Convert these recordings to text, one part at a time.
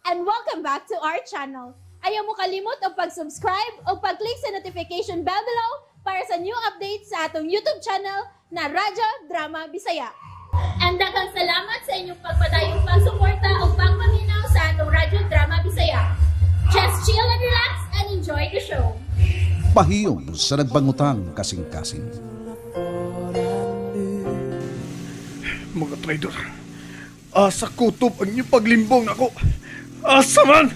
and welcome back to our channel. Ayaw mo kalimot o pag-subscribe o pag-click sa notification bell below para sa new updates sa atong YouTube channel na Radyo Drama Bisaya. And daghang salamat sa inyong pagpadayong pagsuporta o pagpaminaw sa atong Radyo Drama Bisaya. Just chill and relax and enjoy the show. Pahiyong sa nagbangutang kasing-kasing. Mga traidor, asa kutob ang inyong paglimbong ako. Asa man!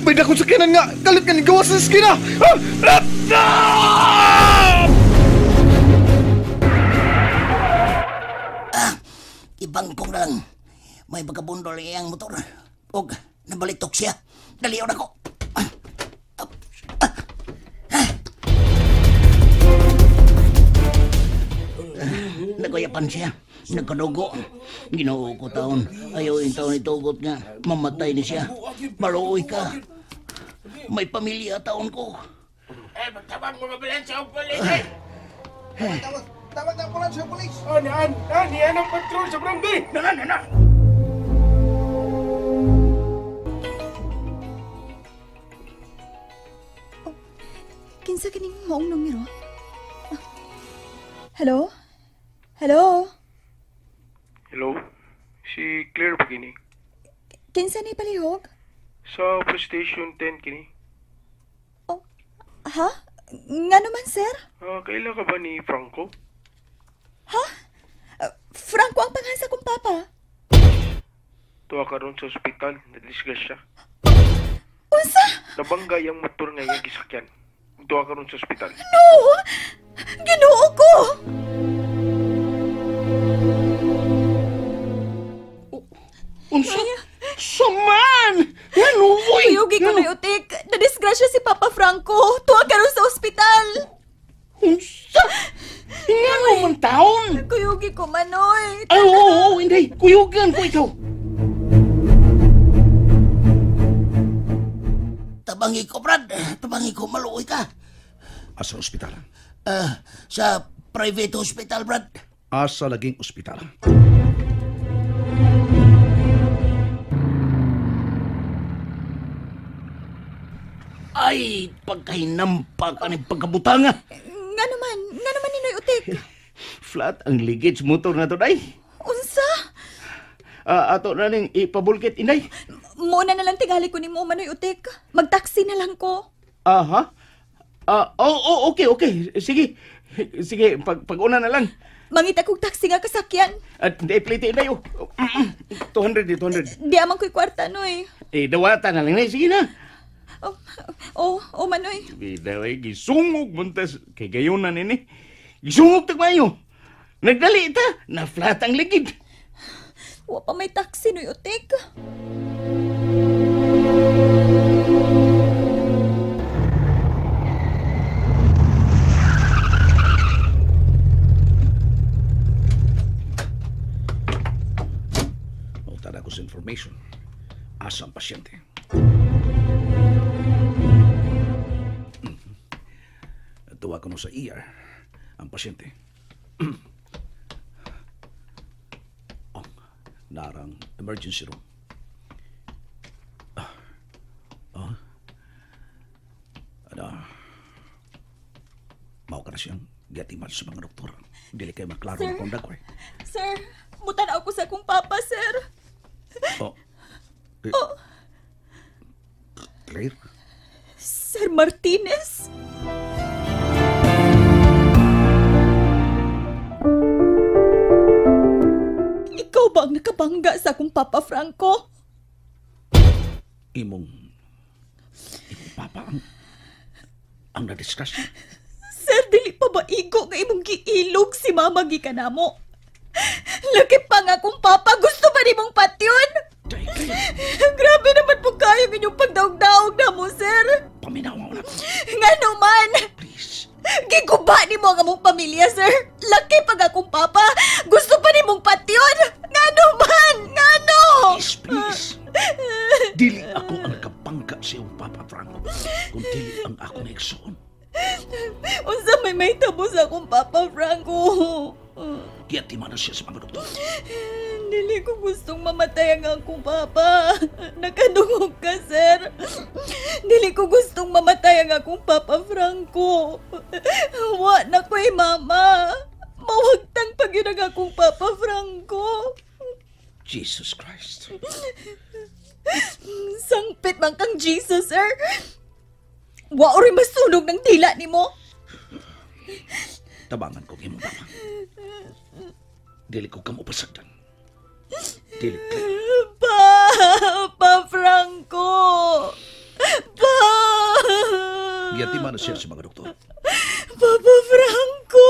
May dakong sakinan nga! Kalit nga gawa sa skina! Ibangkong na lang. May bagabundol iyang motor. Og, nabalitok siya. Daliw na ko. Nagayapan siya. Nagkadugo. Ginoo ko taon. Ayaw yung taon itugot nga. Mamatay ni siya. Maluoy ka. May pamilya taon ko. Magtabang mga ambulansya ang polis eh! Tawag na ambulansya ang polis! Niyan ang patrol sa barangay! Na! Kinsa kining maong numero? Hello? Hello? Hello? Si Claire ba kini? Kinsa ni palihog? Sa police station 10 kini? Oh, ha? Nga naman, sir? Kaila ka ba ni Franco? Ha? Franco ang panghansa kong papa. Tuwa ka ron sa ospital. Nadisgas siya. Unsa? Nabangga yung motor nga yung gisakyan. Tuwa ka ron sa ospital. No! Ginoo ko! Unsa? Saman! Yanuwoy! Uyugi ko na utik. Nadisgrasya si Papa Franco. Tuwa ka ron sa ospital. Unsa? Nga naman taon! Kuyugi ko, Manoy. Ay, oo, hindi. Kuyugan ko ikaw. Tabangi ko, Brad. Tabangi ko, maluoy ka. Asa ospital? Sa private hospital, Brad. Asa laging ospital? Ay, pagkahinampak ka ng pagkabutanga. Nga naman ninoy utik. Flat ang ligage motor na to, day. Unsa? Ato na ning ipabulkit, inday. Muna na lang tingali ko ni mo, Manoy utik. Magtaksi na lang ko. Aha. Okay. Sige, pag-una na lang. Mangita kong taksi nga kasakyan. At hindi, plite, inday, 200. Di amang ko'y kwarta, Noy. Dawata na lang, inday. Sige na. Manoy. Bidaway, gisungog muntas. Kay gayon na nini. Gisungog tagmayo. Nagdali ita, na flat ang ligid. Wa pa may taksi, Noy utik. Tara ko sa information. Asa ang pasyente? Tuwa ko no sa ER ang pasyente. Narang emergency room. Mao ka na siyang gatiman sa mga doktor. Dili kayo maklaro Sir? ang kondak ko. Sir, mutan ako sa akong papa, sir. Claire? Sir Martinez? Ikaw ba ang nakabangga sa akong Papa Franco? Imong papa ang na-discuss. Sir, dili pa ba igo nga imong giilog si Mama gikanamo? Laki pa nga akong papa, gusto ba nimong patyon? Grabe naman po kayo inyong pagdaog-daog na mo, sir. Paminaw mo na ko. Nga naman. Please. Giguba ni mo ang among pamilya, sir. Laki pag akong papa. Gusto pa ni mong patyon. Nga naman. Nga no. Please. Dili ako ang nakapangka sa iyong Papa Franco. Kung dili ang ako na igsoon. Unsa may tabo sa akong Papa Franco. Giyati man na siya sa mga doktor. Dili ko gustong mamatay ang akong papa. Nakadungog ka, sir. Dili ko gustong mamatay ang akong papa, Franco. Wa na ko'y mama. Mawagtang pag yun ang akong papa, Franco. Jesus Christ. Sangpit man kang Jesus, sir. Wa ori masunog ng dila ni mo. Tabangan ko imong papa. Dili ko kamo pasagdan. Dili ko. Pa Franco. Pa. Giyati man na siya sa mga doktor. Papa Franco.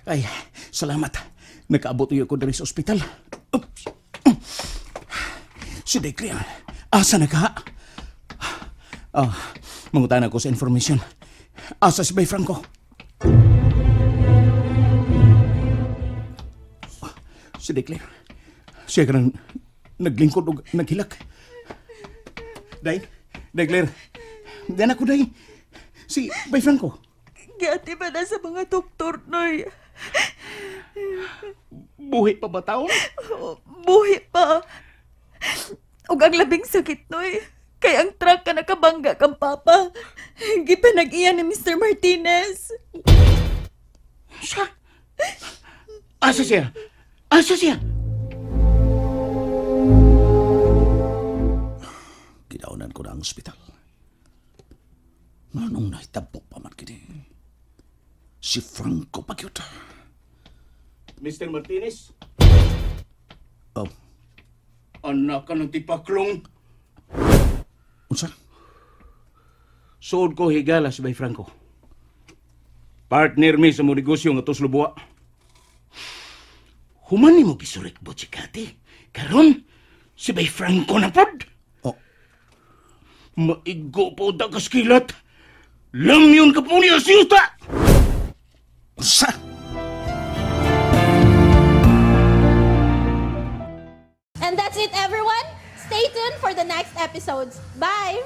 Ay, salamat. Nakaabot niyo ko diri sa ospital. Oops. Si Declan, asa na ka? Mangutan ako sa information. Asa si Bay Franco? Si Declan, siya ka nang naglingkod o naghilak. Day, Declan, diyan ako, Day. Si Bay Franco. Gati ba na sa mga doktor, Noy? Buhi pa ba taon? Buhi pa. Ug ang labing sakit, Noy. Kay ang truck ka nakabangga kang papa. Gipanag-iya ni Mr. Martinez. Siya? Asa siya? Asa siya? Gidaunan ko na ang ospital. Manong nahitabok pa man kini. Si Franco pagyuta. Mr. Martinez? Oh, Anak ka ng tipaklong. unsa? Suod ko higala si Bay Franco. Partner mi sa mo negosyo nga tos Lubuwa. Human ni mo gisurik bo chikati. Karon, si Bay Franco na pod. Oh, Maigo po da kaskilat. Lamyon ka po niya siyuta! unsa? And that's it, everyone. Stay tuned for the next episodes. Bye!